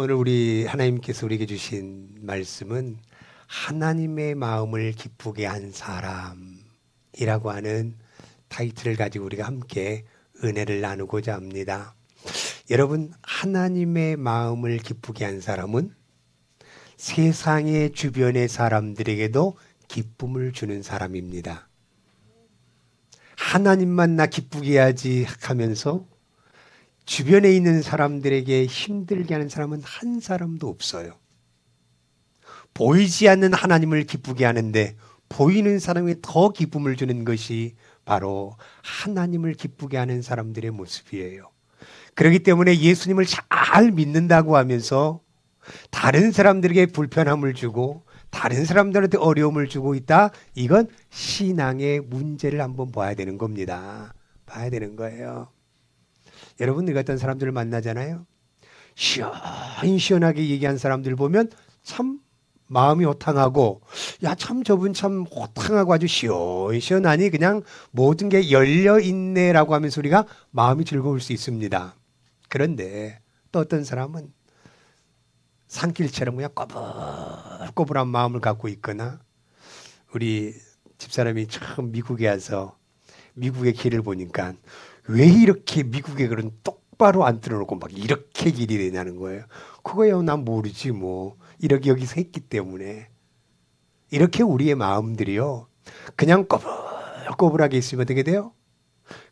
오늘 우리 하나님께서 우리에게 주신 말씀은 하나님의 마음을 기쁘게 한 사람이라고 하는 타이틀을 가지고 우리가 함께 은혜를 나누고자 합니다. 여러분, 하나님의 마음을 기쁘게 한 사람은 세상의 주변의 사람들에게도 기쁨을 주는 사람입니다. 하나님만 나 기쁘게 해야지 하면서 주변에 있는 사람들에게 힘들게 하는 사람은 한 사람도 없어요. 보이지 않는 하나님을 기쁘게 하는데 보이는 사람에 더 기쁨을 주는 것이 바로 하나님을 기쁘게 하는 사람들의 모습이에요. 그렇기 때문에 예수님을 잘 믿는다고 하면서 다른 사람들에게 불편함을 주고 다른 사람들한테 어려움을 주고 있다. 이건 신앙의 문제를 한번 봐야 되는 겁니다. 봐야 되는 거예요. 여러분, 우리가 어떤 사람들을 만나잖아요. 시원시원하게 얘기한 사람들 보면 참 마음이 호탕하고, 야, 참 저분 참 호탕하고 아주 시원시원하니 그냥 모든 게 열려있네라고 하면서 우리가 마음이 즐거울 수 있습니다. 그런데 또 어떤 사람은 산길처럼 그냥 꼬불꼬불한 마음을 갖고 있거나, 우리 집사람이 참 미국에 와서 미국의 길을 보니까 왜 이렇게 미국의 글은 똑바로 안 틀어놓고 막 이렇게 길이 되냐는 거예요. 그거요, 난 모르지 뭐. 이렇게 여기서 했기 때문에. 이렇게 우리의 마음들이요, 그냥 꼬불꼬불하게 있으면 어떻게 돼요?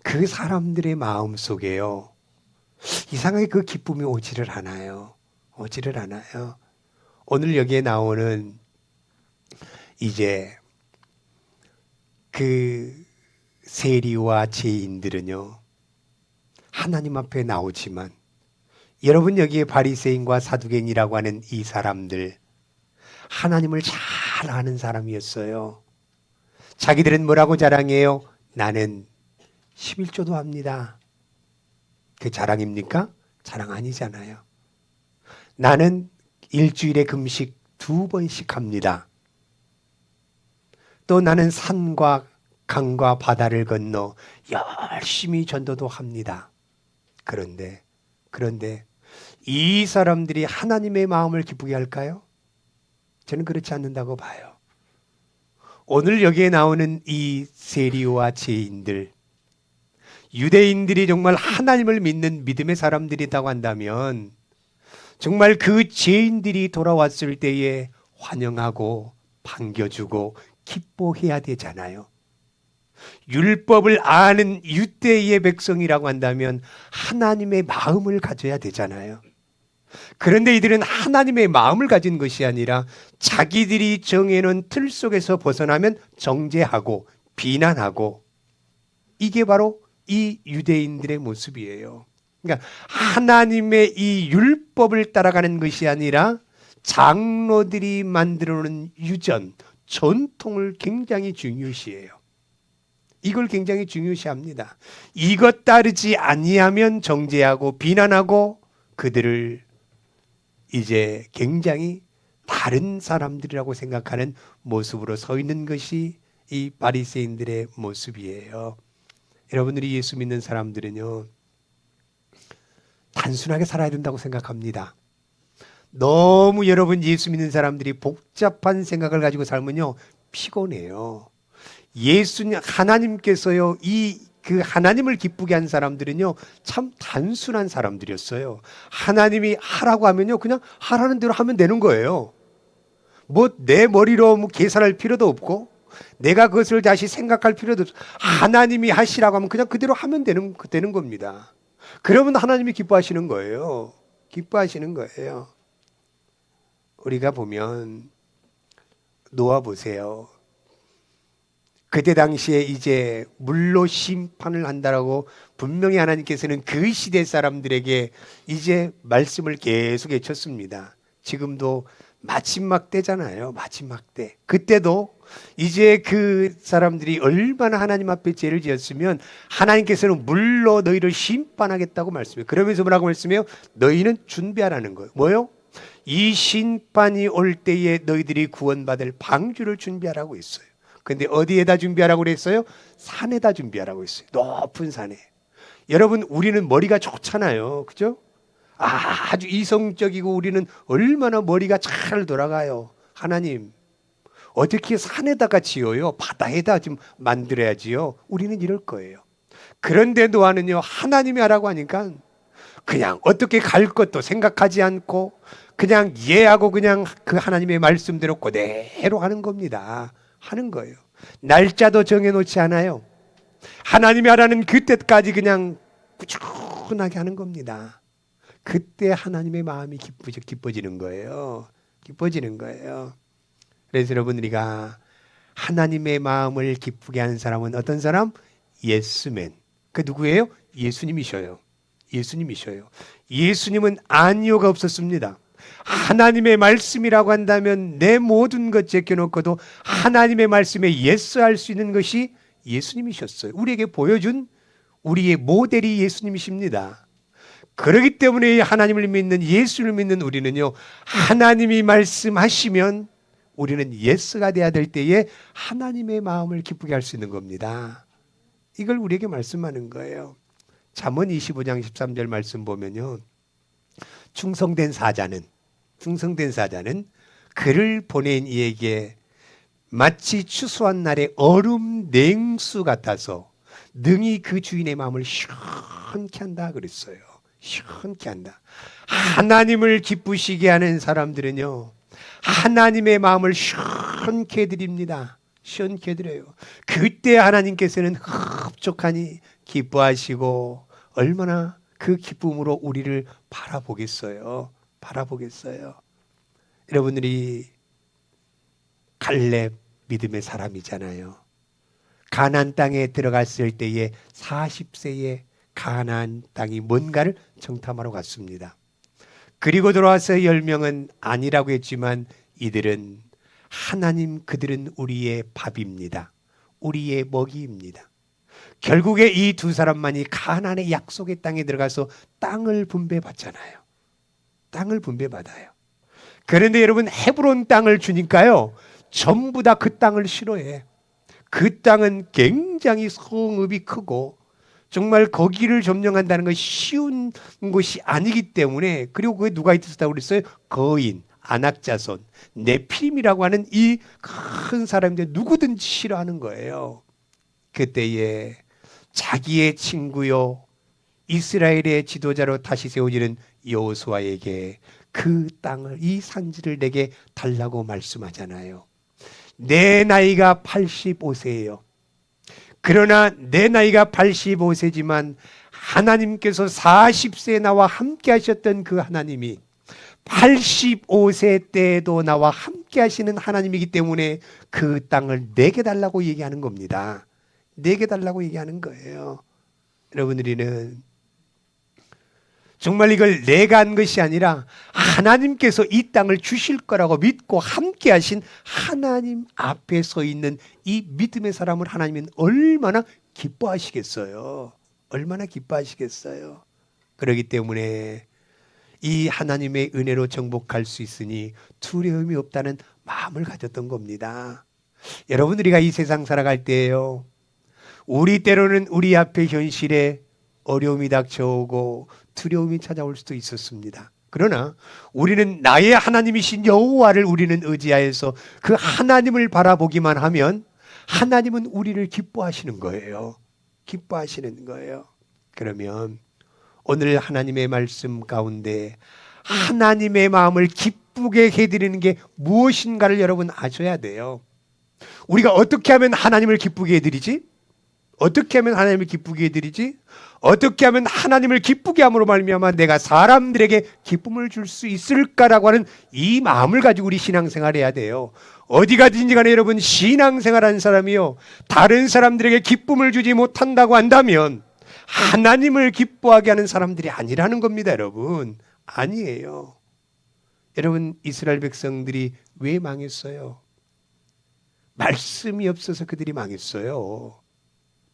그 사람들의 마음 속에요, 이상하게 그 기쁨이 오지를 않아요. 오지를 않아요. 오늘 여기에 나오는 이제 그 세리와 죄인들은요, 하나님 앞에 나오지만, 여러분, 여기에 바리새인과 사두개인이라고 하는 이 사람들, 하나님을 잘 아는 사람이었어요. 자기들은 뭐라고 자랑해요? 나는 11조도 합니다. 그 자랑입니까? 자랑 아니잖아요. 나는 일주일에 금식 2번씩 합니다. 또 나는 산과 강과 바다를 건너 열심히 전도도 합니다. 그런데 이 사람들이 하나님의 마음을 기쁘게 할까요? 저는 그렇지 않는다고 봐요. 오늘 여기에 나오는 이 세리와 죄인들, 유대인들이 정말 하나님을 믿는 믿음의 사람들이라고 한다면 정말 그 죄인들이 돌아왔을 때에 환영하고 반겨주고 기뻐해야 되잖아요. 율법을 아는 유대의 백성이라고 한다면 하나님의 마음을 가져야 되잖아요. 그런데 이들은 하나님의 마음을 가진 것이 아니라 자기들이 정해놓은 틀 속에서 벗어나면 정죄하고 비난하고, 이게 바로 이 유대인들의 모습이에요. 그러니까 하나님의 이 율법을 따라가는 것이 아니라 장로들이 만들어놓은 유전, 전통을 굉장히 중요시해요. 이걸 굉장히 중요시합니다. 이것 따르지 아니하면 정죄하고 비난하고 그들을 이제 굉장히 다른 사람들이라고 생각하는 모습으로 서 있는 것이 이 바리새인들의 모습이에요. 여러분들이 예수 믿는 사람들은요, 단순하게 살아야 된다고 생각합니다. 너무 여러분 예수 믿는 사람들이 복잡한 생각을 가지고 살면요, 피곤해요. 예수님, 하나님께서요, 그 하나님을 기쁘게 한 사람들은요, 참 단순한 사람들이었어요. 하나님이 하라고 하면요, 그냥 하라는 대로 하면 되는 거예요. 뭐 내 머리로 뭐 계산할 필요도 없고, 내가 그것을 다시 생각할 필요도 없고, 하나님이 하시라고 하면 그냥 그대로 하면 되는 겁니다. 그러면 하나님이 기뻐하시는 거예요. 기뻐하시는 거예요. 우리가 보면 노아 보세요. 그때 당시에 이제 물로 심판을 한다라고 분명히 하나님께서는 그 시대 사람들에게 이제 말씀을 계속 외쳤습니다. 지금도 마지막 때잖아요. 마지막 때. 그때도 이제 그 사람들이 얼마나 하나님 앞에 죄를 지었으면 하나님께서는 물로 너희를 심판하겠다고 말씀해요. 그러면서 뭐라고 말씀해요? 너희는 준비하라는 거예요. 뭐요? 이 심판이 올 때에 너희들이 구원받을 방주를 준비하라고 했어요. 근데 어디에다 준비하라고 그랬어요? 산에다 준비하라고 했어요. 높은 산에. 여러분, 우리는 머리가 좋잖아요. 그죠? 아주 이성적이고 우리는 얼마나 머리가 잘 돌아가요. 하나님, 어떻게 산에다가 지어요? 바다에다 좀 만들어야지요. 우리는 이럴 거예요. 그런데 노아는요, 하나님이 하라고 하니까 그냥 어떻게 갈 것도 생각하지 않고 그냥 이해하고 그냥 그 하나님의 말씀대로 그대로 하는 겁니다. 하는 거예요. 날짜도 정해놓지 않아요. 하나님이 하라는 그때까지 그냥 꾸준하게 하는 겁니다. 그때 하나님의 마음이 기뻐지는 거예요. 기뻐지는 거예요. 그래서 여러분, 우리가 하나님의 마음을 기쁘게 하는 사람은 어떤 사람? 예스맨. 그 누구예요? 예수님이셔요. 예수님이셔요. 예수님은 아니요가 없었습니다. 하나님의 말씀이라고 한다면 내 모든 것 제껴놓고도 하나님의 말씀에 예스할 수 있는 것이 예수님이셨어요. 우리에게 보여준 우리의 모델이 예수님이십니다. 그렇기 때문에 하나님을 믿는, 예수를 믿는 우리는요, 하나님이 말씀하시면 우리는 예스가 돼야 될 때에 하나님의 마음을 기쁘게 할 수 있는 겁니다. 이걸 우리에게 말씀하는 거예요. 잠언 25장 13절 말씀 보면요, 충성된 사자는 그를 보낸 이에게 마치 추수한 날의 얼음 냉수 같아서 능히 그 주인의 마음을 시원케 한다 그랬어요. 시원케 한다. 하나님을 기쁘시게 하는 사람들은요, 하나님의 마음을 시원케 해드립니다. 시원케 해드려요. 그때 하나님께서는 흡족하니 기뻐하시고 얼마나 그 기쁨으로 우리를 바라보겠어요. 바라보겠어요. 여러분들이 갈렙 믿음의 사람이잖아요. 가나안 땅에 들어갔을 때에 40세에 가나안 땅이 뭔가를 정탐하러 갔습니다. 그리고 돌아와서 10명은 아니라고 했지만 이들은 하나님, 그들은 우리의 밥입니다. 우리의 먹이입니다. 결국에 이 두 사람만이 가나안의 약속의 땅에 들어가서 땅을 분배받잖아요. 땅을 분배받아요. 그런데 여러분, 헤브론 땅을 주니까요, 전부 다 그 땅을 싫어해. 그 땅은 굉장히 성읍이 크고 정말 거기를 점령한다는 것이 쉬운 곳이 아니기 때문에, 그리고 그게 누가 있었다고 그랬어요? 거인, 안악자손, 네피림이라고 하는 이 큰 사람들 누구든지 싫어하는 거예요. 그때에 자기의 친구요, 이스라엘의 지도자로 다시 세워지는 여호수아에게 그 땅을, 이 산지를 내게 달라고 말씀하잖아요. 내 나이가 85세예요. 그러나 내 나이가 85세지만 하나님께서 40세에 나와 함께 하셨던 그 하나님이 85세 때에도 나와 함께 하시는 하나님이기 때문에 그 땅을 내게 달라고 얘기하는 겁니다. 내게 달라고 얘기하는 거예요. 여러분들이는 정말 이걸 내가 한 것이 아니라 하나님께서 이 땅을 주실 거라고 믿고 함께 하신 하나님 앞에 서 있는 이 믿음의 사람을 하나님은 얼마나 기뻐하시겠어요. 얼마나 기뻐하시겠어요. 그렇기 때문에 이 하나님의 은혜로 정복할 수 있으니 두려움이 없다는 마음을 가졌던 겁니다. 여러분, 우리가 이 세상 살아갈 때에요, 우리 때로는 우리 앞에 현실에 어려움이 닥쳐오고 두려움이 찾아올 수도 있었습니다. 그러나 우리는 나의 하나님이신 여호와를 우리는 의지하여서 그 하나님을 바라보기만 하면 하나님은 우리를 기뻐하시는 거예요. 기뻐하시는 거예요. 그러면 오늘 하나님의 말씀 가운데 하나님의 마음을 기쁘게 해드리는 게 무엇인가를 여러분 아셔야 돼요. 우리가 어떻게 하면 하나님을 기쁘게 해드리지? 어떻게 하면 하나님을 기쁘게 해드리지? 어떻게 하면 하나님을 기쁘게 함으로 말미암아 내가 사람들에게 기쁨을 줄 수 있을까라고 하는 이 마음을 가지고 우리 신앙생활 해야 돼요. 어디 가든지 간에 여러분, 신앙생활하는 사람이요, 다른 사람들에게 기쁨을 주지 못한다고 한다면 하나님을 기뻐하게 하는 사람들이 아니라는 겁니다. 여러분, 아니에요. 여러분, 이스라엘 백성들이 왜 망했어요? 말씀이 없어서 그들이 망했어요.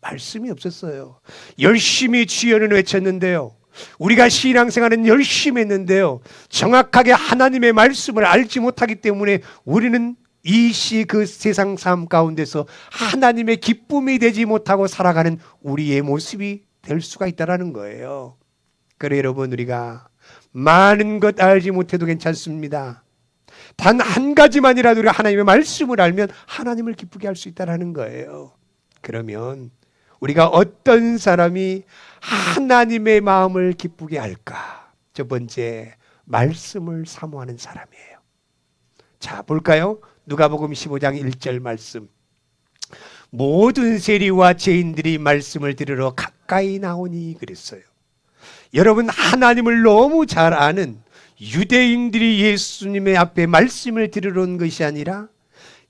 말씀이 없었어요. 열심히 주여는 외쳤는데요, 우리가 신앙생활은 열심히 했는데요, 정확하게 하나님의 말씀을 알지 못하기 때문에 우리는 이시 그 세상 삶 가운데서 하나님의 기쁨이 되지 못하고 살아가는 우리의 모습이 될 수가 있다는 거예요. 그래 여러분, 우리가 많은 것 알지 못해도 괜찮습니다. 단 한 가지만이라도 우리가 하나님의 말씀을 알면 하나님을 기쁘게 할 수 있다는 거예요. 그러면 우리가 어떤 사람이 하나님의 마음을 기쁘게 할까? 첫 번째, 말씀을 사모하는 사람이에요. 자, 볼까요? 누가복음 15장 1절 말씀. 모든 세리와 죄인들이 말씀을 들으러 가까이 나오니 그랬어요. 여러분, 하나님을 너무 잘 아는 유대인들이 예수님의 앞에 말씀을 들으러 온 것이 아니라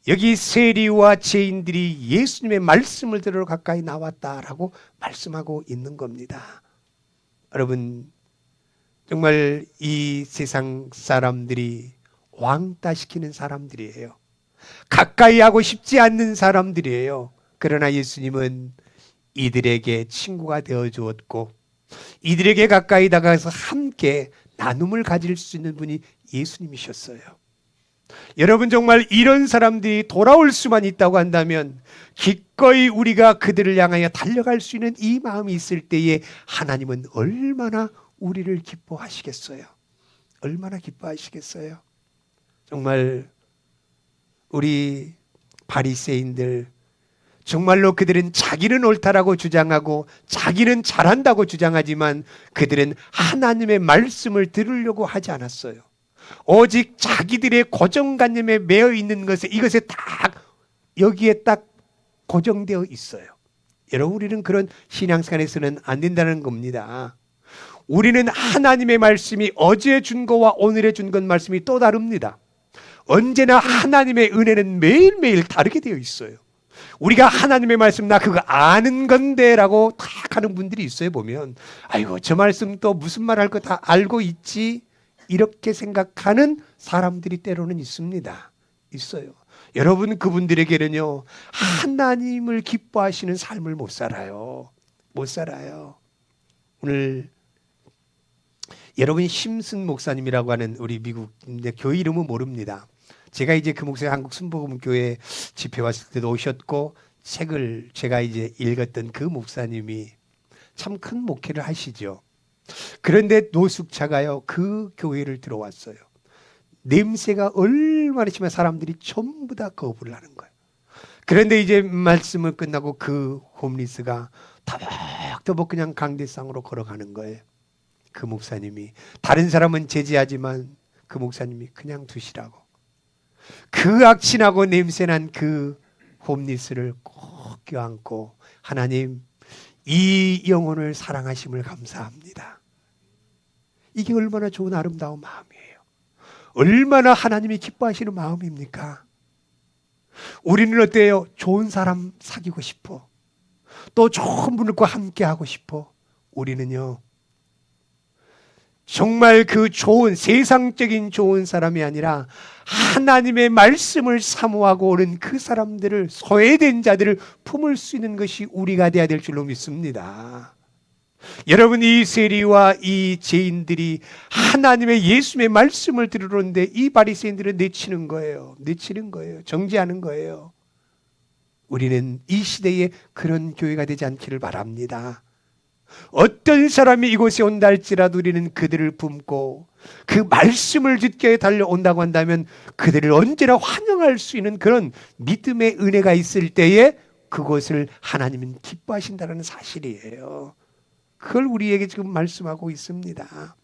여기 세리와 죄인들이 예수님의 말씀을 들으러 가까이 나왔다라고 말씀하고 있는 겁니다. 여러분, 정말 이 세상 사람들이 왕따시키는 사람들이에요. 가까이 하고 싶지 않는 사람들이에요. 그러나 예수님은 이들에게 친구가 되어 주었고 이들에게 가까이 다가가서 함께 나눔을 가질 수 있는 분이 예수님이셨어요. 여러분, 정말 이런 사람들이 돌아올 수만 있다고 한다면 기꺼이 우리가 그들을 향하여 달려갈 수 있는 이 마음이 있을 때에 하나님은 얼마나 우리를 기뻐하시겠어요. 얼마나 기뻐하시겠어요. 정말 우리 바리새인들, 정말로 그들은 자기는 옳다라고 주장하고 자기는 잘한다고 주장하지만 그들은 하나님의 말씀을 들으려고 하지 않았어요. 오직 자기들의 고정관념에 매여 있는 것에, 이것에 딱 여기에 딱 고정되어 있어요. 여러분, 우리는 그런 신앙생활에서는 안 된다는 겁니다. 우리는 하나님의 말씀이 어제 준 거와 오늘에 준 것 말씀이 또 다릅니다. 언제나 하나님의 은혜는 매일매일 다르게 되어 있어요. 우리가 하나님의 말씀, 나 그거 아는 건데 라고 탁 하는 분들이 있어요. 보면 아이고, 저 말씀 또 무슨 말 할 거 다 알고 있지, 이렇게 생각하는 사람들이 때로는 있습니다. 있어요. 여러분, 그분들에게는요 하나님을 기뻐하시는 삶을 못 살아요. 못 살아요. 오늘 여러분, 심슨 목사님이라고 하는 우리 미국, 교회 이름은 모릅니다. 제가 이제 그 목사님 한국 순복음교회 집회 왔을 때도 오셨고 책을 제가 이제 읽었던 그 목사님이 참 큰 목회를 하시죠. 그런데 노숙자가요 그 교회를 들어왔어요. 냄새가 얼마나 심한, 사람들이 전부 다 거부를 하는 거예요. 그런데 이제 말씀을 끝나고 그 홈리스가 터벅터벅 그냥 강대상으로 걸어가는 거예요. 그 목사님이, 다른 사람은 제지하지만 그 목사님이 그냥 두시라고. 그 악취나고 냄새난 그 홈리스를 꼭 껴안고, 하나님, 이 영혼을 사랑하심을 감사합니다. 이게 얼마나 좋은 아름다운 마음이에요. 얼마나 하나님이 기뻐하시는 마음입니까? 우리는 어때요? 좋은 사람 사귀고 싶어. 또 좋은 분들과 함께 하고 싶어. 우리는요 정말 그 좋은, 세상적인 좋은 사람이 아니라 하나님의 말씀을 사모하고 오는 그 사람들을, 소외된 자들을 품을 수 있는 것이 우리가 되어야 될 줄로 믿습니다. 여러분, 이 세리와 이 죄인들이 하나님의 예수님의 말씀을 들으러 오는데 이 바리새인들은 내치는 거예요. 내치는 거예요. 정죄하는 거예요. 우리는 이 시대에 그런 교회가 되지 않기를 바랍니다. 어떤 사람이 이곳에 온다 할지라도 우리는 그들을 품고 그 말씀을 듣게 달려온다고 한다면 그들을 언제나 환영할 수 있는 그런 믿음의 은혜가 있을 때에 그것을 하나님은 기뻐하신다는 사실이에요. 그걸 우리에게 지금 말씀하고 있습니다.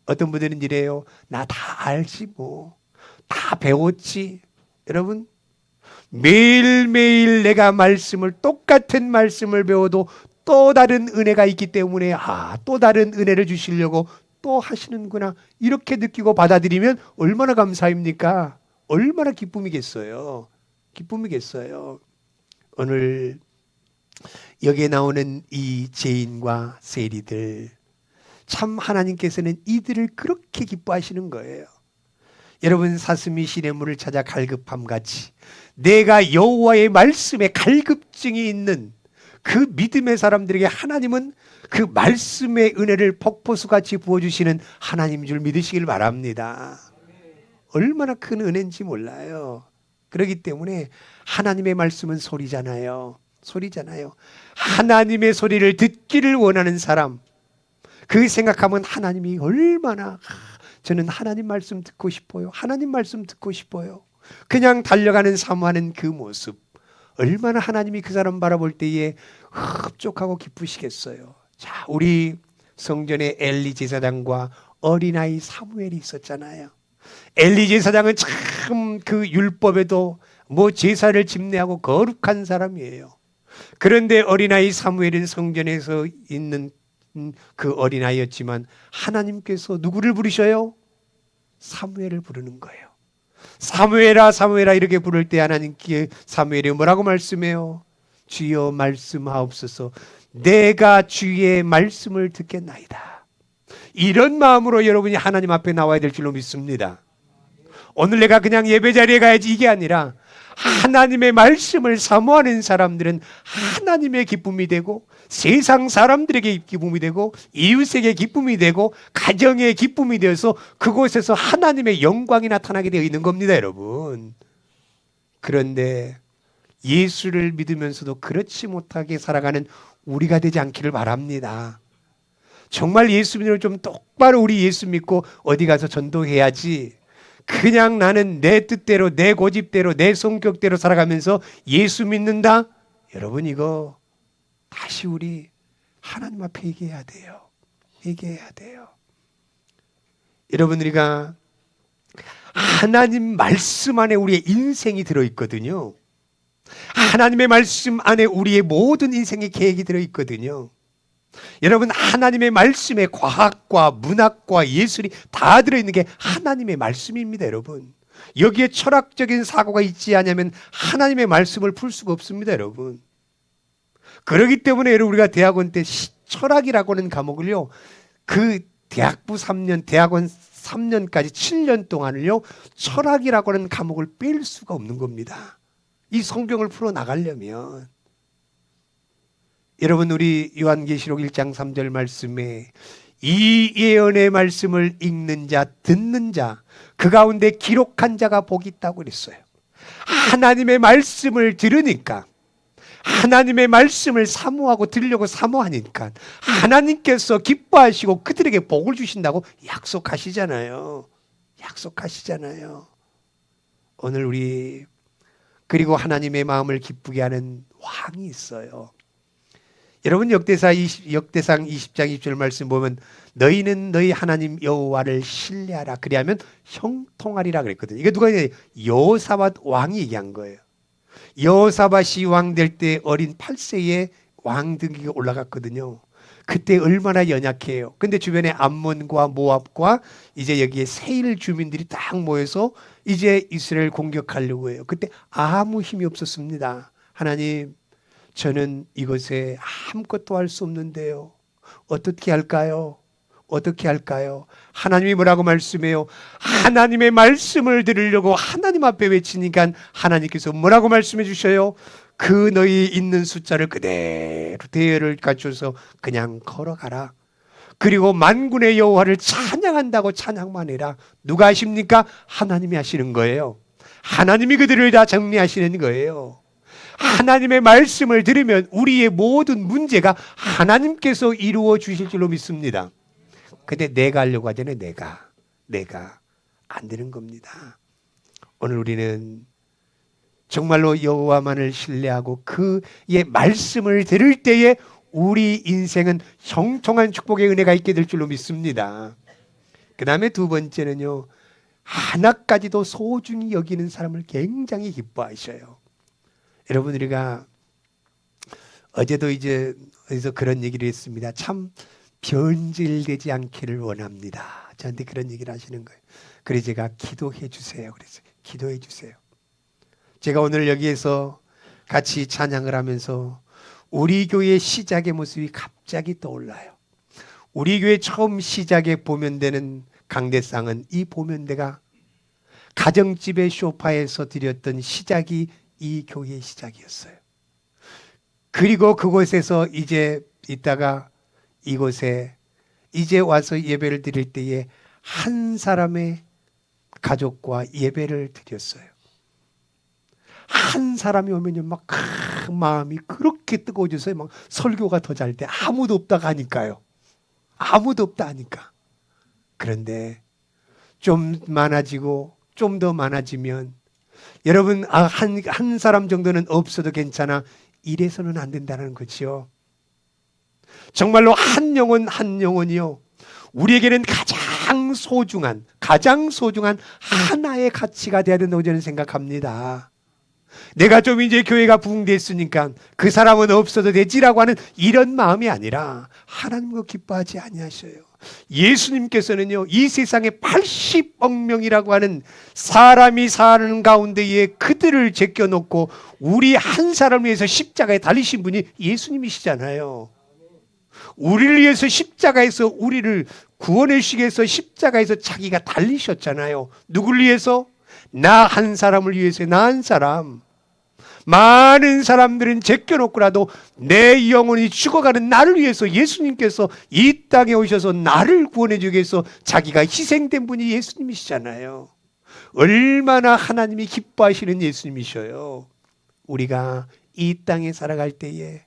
어떤 분들은 이래요. 나 다 알지 뭐. 다 배웠지. 여러분, 매일매일 내가 말씀을, 똑같은 말씀을 배워도 또 다른 은혜가 있기 때문에 또 다른 은혜를 주시려고 또 하시는구나, 이렇게 느끼고 받아들이면 얼마나 감사입니까? 얼마나 기쁨이겠어요. 기쁨이겠어요. 오늘 여기에 나오는 이 죄인과 세리들, 참 하나님께서는 이들을 그렇게 기뻐하시는 거예요. 여러분, 사슴이 시냇물을 찾아 갈급함같이 내가 여호와의 말씀에 갈급증이 있는 그 믿음의 사람들에게 하나님은 그 말씀의 은혜를 폭포수같이 부어주시는 하나님인 줄 믿으시길 바랍니다. 얼마나 큰 은혜인지 몰라요. 그렇기 때문에 하나님의 말씀은 소리잖아요. 소리잖아요. 하나님의 소리를 듣기를 원하는 사람, 그 생각하면 하나님이 얼마나 저는 하나님 말씀 듣고 싶어요. 하나님 말씀 듣고 싶어요. 그냥 달려가는 사모하는 그 모습 얼마나 하나님이 그 사람 바라볼 때에 흡족하고 기쁘시겠어요. 자, 우리 성전에 엘리 제사장과 어린아이 사무엘이 있었잖아요. 엘리 제사장은 참 그 율법에도 뭐 제사를 집례하고 거룩한 사람이에요. 그런데 어린아이 사무엘은 성전에서 있는 그 어린아이였지만 하나님께서 누구를 부르셔요? 사무엘을 부르는 거예요. 사무엘아 사무엘아 이렇게 부를 때 하나님께 사무엘이 뭐라고 말씀해요? 주여 말씀하옵소서. 내가 주의 말씀을 듣겠나이다. 이런 마음으로 여러분이 하나님 앞에 나와야 될 줄로 믿습니다. 오늘 내가 그냥 예배 자리에 가야지 이게 아니라 하나님의 말씀을 사모하는 사람들은 하나님의 기쁨이 되고 세상 사람들에게 기쁨이 되고 이웃에게 기쁨이 되고 가정의 기쁨이 되어서 그곳에서 하나님의 영광이 나타나게 되어 있는 겁니다, 여러분. 그런데 예수를 믿으면서도 그렇지 못하게 살아가는 우리가 되지 않기를 바랍니다. 정말 예수 믿으면 좀 똑바로 우리 예수 믿고 어디 가서 전도해야지, 그냥 나는 내 뜻대로 내 고집대로 내 성격대로 살아가면서 예수 믿는다? 여러분 이거 다시 우리 하나님 앞에 얘기해야 돼요. 얘기해야 돼요. 여러분 우리가 하나님 말씀 안에 우리의 인생이 들어있거든요. 하나님의 말씀 안에 우리의 모든 인생의 계획이 들어있거든요. 여러분 하나님의 말씀에 과학과 문학과 예술이 다 들어있는 게 하나님의 말씀입니다. 여러분 여기에 철학적인 사고가 있지 않으면 하나님의 말씀을 풀 수가 없습니다. 여러분 그렇기 때문에 여러분 우리가 대학원 때 철학이라고 하는 과목을요, 그 대학부 3년 대학원 3년까지 7년 동안을요 철학이라고 하는 과목을 뺄 수가 없는 겁니다. 이 성경을 풀어나가려면. 여러분 우리 요한계시록 1장 3절 말씀에 이 예언의 말씀을 읽는 자 듣는 자 그 가운데 기록한 자가 복이 있다고 그랬어요. 하나님의 말씀을 들으니까, 하나님의 말씀을 사모하고 들으려고 사모하니까 하나님께서 기뻐하시고 그들에게 복을 주신다고 약속하시잖아요. 약속하시잖아요. 오늘 우리 그리고 하나님의 마음을 기쁘게 하는 왕이 있어요. 여러분 역대상 20장 20절 말씀 보면 너희는 너희 하나님 여호와를 신뢰하라 그리하면 형통하리라 그랬거든요. 이게 누가 얘기해요? 여호사밧 왕이 얘기한 거예요. 여호사밧이 왕 될 때 어린 8세에 왕등기가 올라갔거든요. 그때 얼마나 연약해요. 근데 주변에 암몬과 모압과 이제 여기에 세일 주민들이 딱 모여서 이제 이스라엘 공격하려고 해요. 그때 아무 힘이 없었습니다. 하나님 저는 이것에 아무것도 할 수 없는데요. 어떻게 할까요? 어떻게 할까요? 하나님이 뭐라고 말씀해요? 하나님의 말씀을 들으려고 하나님 앞에 외치니까 하나님께서 뭐라고 말씀해 주셔요? 그 너희 있는 숫자를 그대로 대열을 갖춰서 그냥 걸어가라. 그리고 만군의 여호와를 찬양한다고 찬양만 해라. 누가 하십니까? 하나님이 하시는 거예요. 하나님이 그들을 다 정리하시는 거예요. 하나님의 말씀을 들으면 우리의 모든 문제가 하나님께서 이루어 주실 줄로 믿습니다. 근데 내가 하려고 하잖아요. 내가 안 되는 겁니다. 오늘 우리는 정말로 여호와만을 신뢰하고 그의 말씀을 들을 때에 우리 인생은 형통한 축복의 은혜가 있게 될 줄로 믿습니다. 그 다음에 두 번째는요, 하나까지도 소중히 여기는 사람을 굉장히 기뻐하셔요. 여러분 우리가 어제도 이제 어디서 그런 얘기를 했습니다. 참 변질되지 않기를 원합니다. 저한테 그런 얘기를 하시는 거예요. 그래서 제가 기도해 주세요. 그래서 기도해 주세요. 제가 오늘 여기에서 같이 찬양을 하면서 우리 교회 시작의 모습이 갑자기 떠올라요. 우리 교회 처음 시작에 보면되는 강대상은 이 보면대가 가정집의 소파에서 드렸던 시작이 이 교회의 시작이었어요. 그리고 그곳에서 이제 있다가 이곳에 이제 와서 예배를 드릴 때에 한 사람의 가족과 예배를 드렸어요. 한 사람이 오면요 막 마음이 그렇게 뜨거워져서 막 설교가 더 잘 돼. 아무도 없다가 하니까요. 아무도 없다 하니까. 그런데 좀 많아지고 좀 더 많아지면 여러분 한 사람 정도는 없어도 괜찮아. 이래서는 안 된다는 거지요. 정말로 한 영혼 한 영혼이요. 우리에게는 가장 소중한 하나의 가치가 되어야 된다고 저는 생각합니다. 내가 좀 이제 교회가 부흥됐으니까 그 사람은 없어도 되지라고 하는 이런 마음이 아니라 하나님과 기뻐하지 아니하셔요. 예수님께서는요, 이 세상에 80억 명이라고 하는 사람이 사는 가운데에 그들을 제껴놓고 우리 한 사람을 위해서 십자가에 달리신 분이 예수님이시잖아요. 우리를 위해서 십자가에서 우리를 구원해 주시기 위해서 십자가에서 자기가 달리셨잖아요. 누구를 위해서? 나 한 사람을 위해서. 나 한 사람. 많은 사람들은 제껴놓고라도 내 영혼이 죽어가는 나를 위해서 예수님께서 이 땅에 오셔서 나를 구원해 주기 위해서 자기가 희생된 분이 예수님이시잖아요. 얼마나 하나님이 기뻐하시는 예수님이셔요. 우리가 이 땅에 살아갈 때에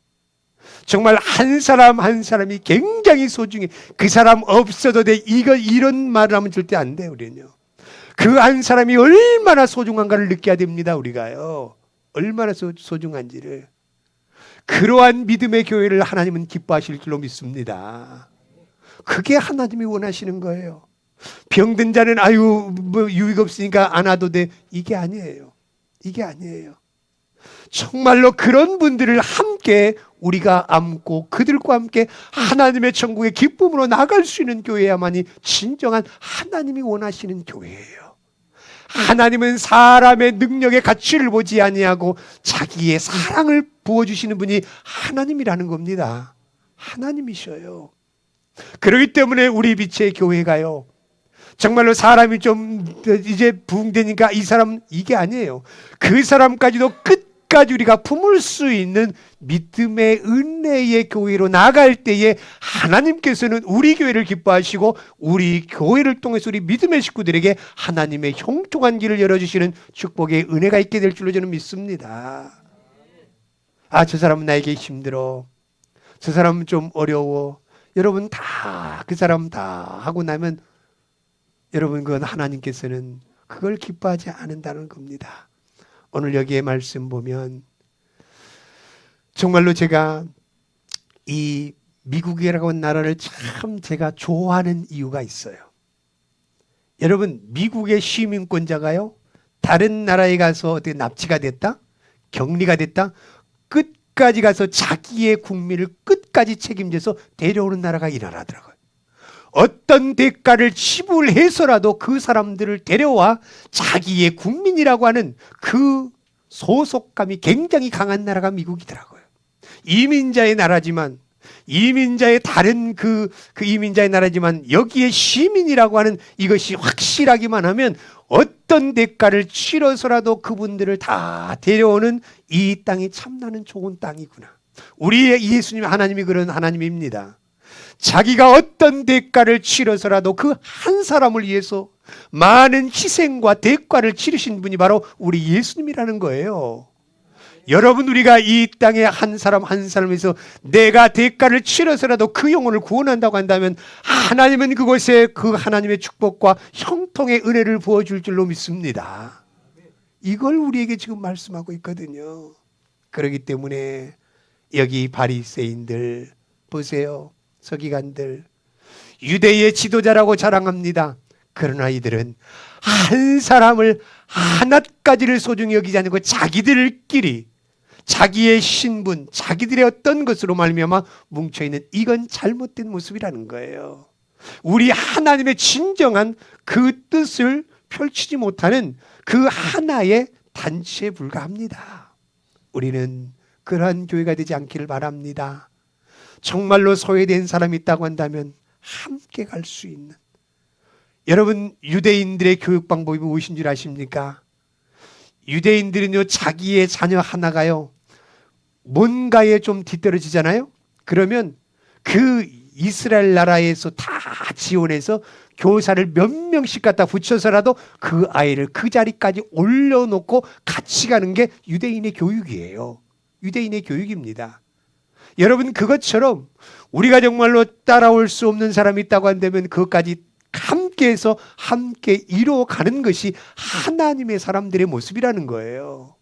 정말 한 사람 한 사람이 굉장히 소중해. 그 사람 없어도 돼. 이런 말을 하면 절대 안 돼요. 우리는요. 그 한 사람이 얼마나 소중한가를 느껴야 됩니다. 우리가요. 얼마나 소중한지를. 그러한 믿음의 교회를 하나님은 기뻐하실 줄로 믿습니다. 그게 하나님이 원하시는 거예요. 병든 자는 유익 없으니까 안 와도 돼. 이게 아니에요. 이게 아니에요. 정말로 그런 분들을 함께 우리가 안고 그들과 함께 하나님의 천국의 기쁨으로 나갈 수 있는 교회야만이 진정한 하나님이 원하시는 교회예요. 하나님은 사람의 능력의 가치를 보지 아니하고 자기의 사랑을 부어주시는 분이 하나님이라는 겁니다. 하나님이셔요. 그렇기 때문에 우리 빛의 교회가요, 정말로 사람이 좀 이제 부흥되니까 이 사람, 이게 아니에요. 그 사람까지도 끝까지 우리가 품을 수 있는 믿음의 은혜의 교회로 나갈 때에 하나님께서는 우리 교회를 기뻐하시고 우리 교회를 통해서 우리 믿음의 식구들에게 하나님의 형통한 길을 열어주시는 축복의 은혜가 있게 될 줄로 저는 믿습니다. 저 사람은 나에게 힘들어. 저 사람은 좀 어려워. 여러분 그 사람 다 하고 나면 여러분 그건 하나님께서는 그걸 기뻐하지 않는다는 겁니다. 오늘 여기에 말씀 보면 정말로 제가 이 미국이라고 하는 나라를 참 제가 좋아하는 이유가 있어요. 여러분 미국의 시민권자가요, 다른 나라에 가서 어떻게 납치가 됐다? 격리가 됐다? 끝까지 가서 자기의 국민을 끝까지 책임져서 데려오는 나라가 이 나라더라고요. 어떤 대가를 지불해서라도 그 사람들을 데려와 자기의 국민이라고 하는 그 소속감이 굉장히 강한 나라가 미국이더라고요. 이민자의 나라지만, 이민자의 다른 그 이민자의 나라지만 여기에 시민이라고 하는 이것이 확실하기만 하면 어떤 대가를 치러서라도 그분들을 다 데려오는 이 땅이 참나는 좋은 땅이구나. 우리의 예수님 하나님이 그런 하나님입니다. 자기가 어떤 대가를 치러서라도 그 한 사람을 위해서 많은 희생과 대가를 치르신 분이 바로 우리 예수님이라는 거예요. 여러분 우리가 이 땅에 한 사람 한 사람에서 내가 대가를 치러서라도 그 영혼을 구원한다고 한다면 하나님은 그곳에 그 하나님의 축복과 형통의 은혜를 부어줄 줄로 믿습니다. 이걸 우리에게 지금 말씀하고 있거든요. 그렇기 때문에 여기 바리새인들 보세요. 서기관들 유대의 지도자라고 자랑합니다. 그러나 이들은 한 사람을 하나까지를 소중히 여기지 않고 자기들끼리 자기의 신분, 자기들의 어떤 것으로 말미암아 뭉쳐있는 이건 잘못된 모습이라는 거예요. 우리 하나님의 진정한 그 뜻을 펼치지 못하는 그 하나의 단체에 불과합니다. 우리는 그러한 교회가 되지 않기를 바랍니다. 정말로 소외된 사람이 있다고 한다면 함께 갈 수 있는, 여러분 유대인들의 교육 방법이 무엇인 줄 아십니까? 유대인들은요 자기의 자녀 하나가요 뭔가에 좀 뒤떨어지잖아요. 그러면 그 이스라엘 나라에서 다 지원해서 교사를 몇 명씩 갖다 붙여서라도 그 아이를 그 자리까지 올려놓고 같이 가는 게 유대인의 교육이에요. 유대인의 교육입니다. 여러분 그것처럼 우리가 정말로 따라올 수 없는 사람이 있다고 한다면 그것까지 함께해서 함께 이루어가는 것이 하나님의 사람들의 모습이라는 거예요.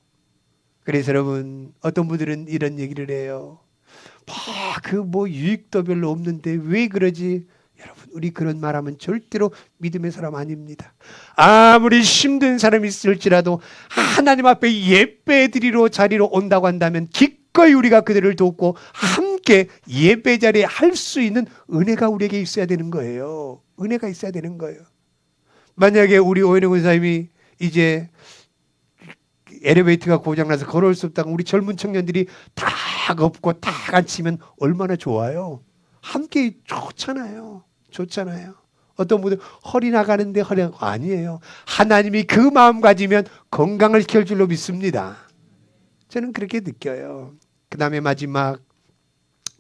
그래서 여러분, 어떤 분들은 이런 얘기를 해요. 유익도 별로 없는데 왜 그러지? 여러분, 우리 그런 말하면 절대로 믿음의 사람 아닙니다. 아무리 힘든 사람이 있을지라도 하나님 앞에 예배 드리러 자리로 온다고 한다면 기꺼이 우리가 그들을 돕고 함께 예배 자리에 할 수 있는 은혜가 우리에게 있어야 되는 거예요. 은혜가 있어야 되는 거예요. 만약에 우리 오현영 권사님이 이제 엘리베이터가 고장나서 걸어올 수 없다고 우리 젊은 청년들이 다 걷고 다 앉히면 얼마나 좋아요. 함께 좋잖아요. 좋잖아요. 어떤 분들 허리 나가는데 아니에요. 하나님이 그 마음 가지면 건강을 지킬 줄로 믿습니다. 저는 그렇게 느껴요. 그 다음에 마지막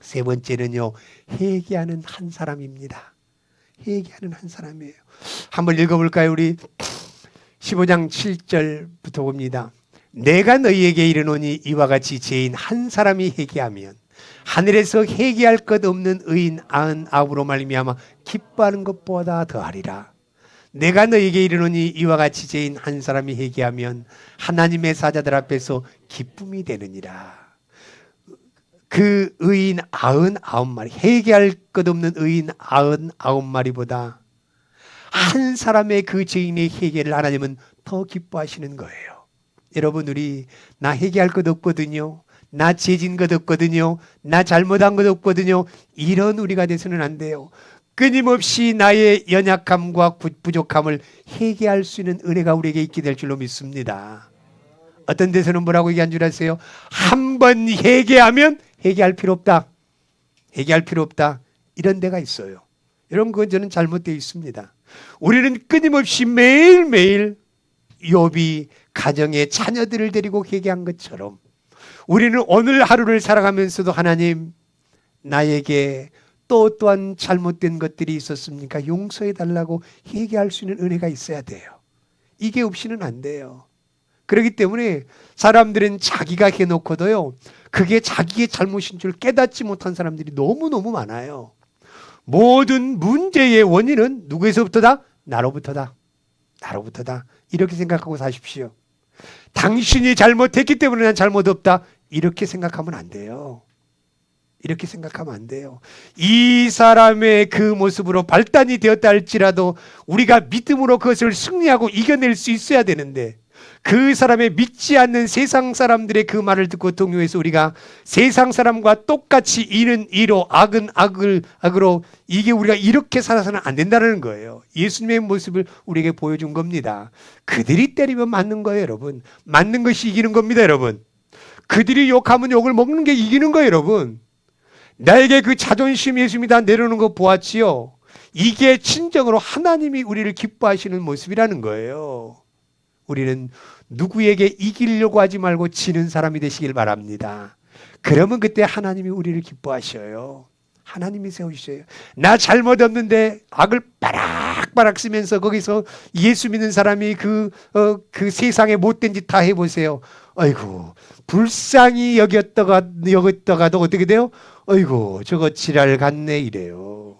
세 번째는요, 회개하는 한 사람입니다. 회개하는 한 사람이에요. 한번 읽어볼까요? 우리 15장 7절부터 봅니다. 내가 너희에게 이르노니 이와 같이 죄인 한 사람이 회개하면 하늘에서 회개할 것 없는 의인 99으로 말미암아 기뻐하는 것보다 더하리라. 내가 너희에게 이르노니 이와 같이 죄인 한 사람이 회개하면 하나님의 사자들 앞에서 기쁨이 되느니라. 그 의인 99마리, 회개할 것 없는 의인 99마리보다 한 사람의 그 죄인의 회개를 하나님은 더 기뻐하시는 거예요. 여러분, 우리 나 회개할 것 없거든요. 나 죄진 것 없거든요. 나 잘못한 것 없거든요. 이런 우리가 돼서는 안 돼요. 끊임없이 나의 연약함과 부족함을 회개할 수 있는 은혜가 우리에게 있게 될 줄로 믿습니다. 어떤 데서는 뭐라고 얘기한 줄 아세요? 한 번 회개하면 회개할 필요 없다. 회개할 필요 없다. 이런 데가 있어요. 여러분, 그건 저는 잘못되어 있습니다. 우리는 끊임없이 매일매일 욥이 가정에 자녀들을 데리고 회개한 것처럼 우리는 오늘 하루를 살아가면서도 하나님, 나에게 또한 잘못된 것들이 있었습니까? 용서해 달라고 회개할 수 있는 은혜가 있어야 돼요. 이게 없이는 안 돼요. 그렇기 때문에 사람들은 자기가 해놓고도요, 그게 자기의 잘못인 줄 깨닫지 못한 사람들이 너무너무 많아요. 모든 문제의 원인은 누구에서부터다? 나로부터다. 나로부터다. 이렇게 생각하고 사십시오. 당신이 잘못했기 때문에 난 잘못 없다. 이렇게 생각하면 안 돼요. 이렇게 생각하면 안 돼요. 이 사람의 그 모습으로 발단이 되었다 할지라도 우리가 믿음으로 그것을 승리하고 이겨낼 수 있어야 되는데, 그 사람의 믿지 않는 세상 사람들의 그 말을 듣고 동요해서 우리가 세상 사람과 똑같이 이는 이로 악은 악으로, 이게 우리가 이렇게 살아서는 안 된다는 거예요. 예수님의 모습을 우리에게 보여준 겁니다. 그들이 때리면 맞는 거예요, 여러분. 맞는 것이 이기는 겁니다, 여러분. 그들이 욕하면 욕을 먹는 게 이기는 거예요, 여러분. 나에게 그 자존심 예수님이 다 내려놓는 거 보았지요. 이게 진정으로 하나님이 우리를 기뻐하시는 모습이라는 거예요. 우리는 누구에게 이기려고 하지 말고 지는 사람이 되시길 바랍니다. 그러면 그때 하나님이 우리를 기뻐하셔요. 하나님이 세우셔요. 나 잘못 없는데 악을 바락바락 쓰면서 거기서 예수 믿는 사람이 그 세상에 못된 짓 다 해보세요. 아이고, 불쌍히 여겼다가도 어떻게 돼요? 아이고, 저거 지랄 같네 이래요.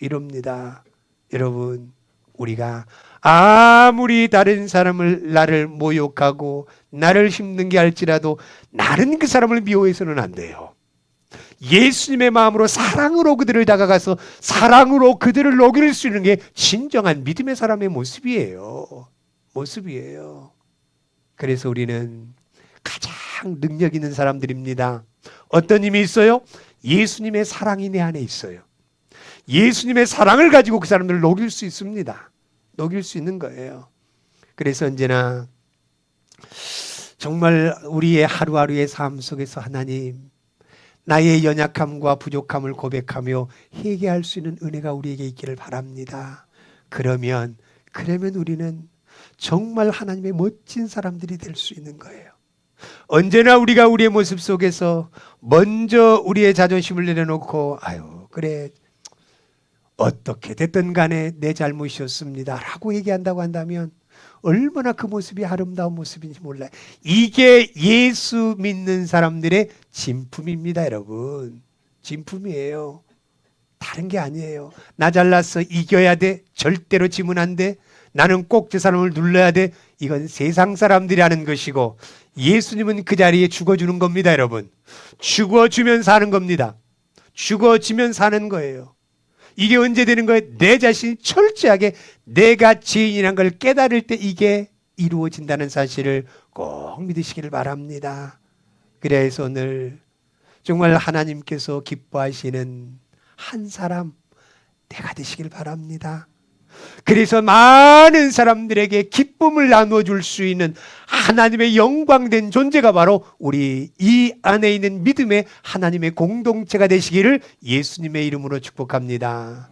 이럽니다. 여러분, 우리가 아무리 다른 사람을 나를 모욕하고 나를 힘든 게 할지라도 나는 그 사람을 미워해서는 안 돼요. 예수님의 마음으로 사랑으로 그들을 다가가서 사랑으로 그들을 녹일 수 있는 게 진정한 믿음의 사람의 모습이에요. 모습이에요. 그래서 우리는 가장 능력 있는 사람들입니다. 어떤 힘이 있어요? 예수님의 사랑이 내 안에 있어요. 예수님의 사랑을 가지고 그 사람들을 녹일 수 있습니다. 녹일 수 있는 거예요. 그래서 언제나 정말 우리의 하루하루의 삶 속에서 하나님, 나의 연약함과 부족함을 고백하며 회개할 수 있는 은혜가 우리에게 있기를 바랍니다. 그러면 우리는 정말 하나님의 멋진 사람들이 될 수 있는 거예요. 언제나 우리가 우리의 모습 속에서 먼저 우리의 자존심을 내려놓고 아유, 그래, 어떻게 됐든 간에 내 잘못이었습니다 라고 얘기한다고 한다면 얼마나 그 모습이 아름다운 모습인지 몰라요. 이게 예수 믿는 사람들의 진품입니다, 여러분. 진품이에요. 다른 게 아니에요. 나 잘났어. 이겨야 돼. 절대로 지면 안 돼. 나는 꼭 저 사람을 눌러야 돼. 이건 세상 사람들이 하는 것이고 예수님은 그 자리에 죽어주는 겁니다, 여러분. 죽어주면 사는 겁니다. 죽어지면 사는 거예요. 이게 언제 되는 거예요? 내 자신이 철저하게 내가 죄인이란 걸 깨달을 때 이게 이루어진다는 사실을 꼭 믿으시기를 바랍니다. 그래서 오늘 정말 하나님께서 기뻐하시는 한 사람 내가 되시길 바랍니다. 그래서 많은 사람들에게 기쁨을 나눠줄 수 있는 하나님의 영광된 존재가 바로 우리 이 안에 있는 믿음의 하나님의 공동체가 되시기를 예수님의 이름으로 축복합니다.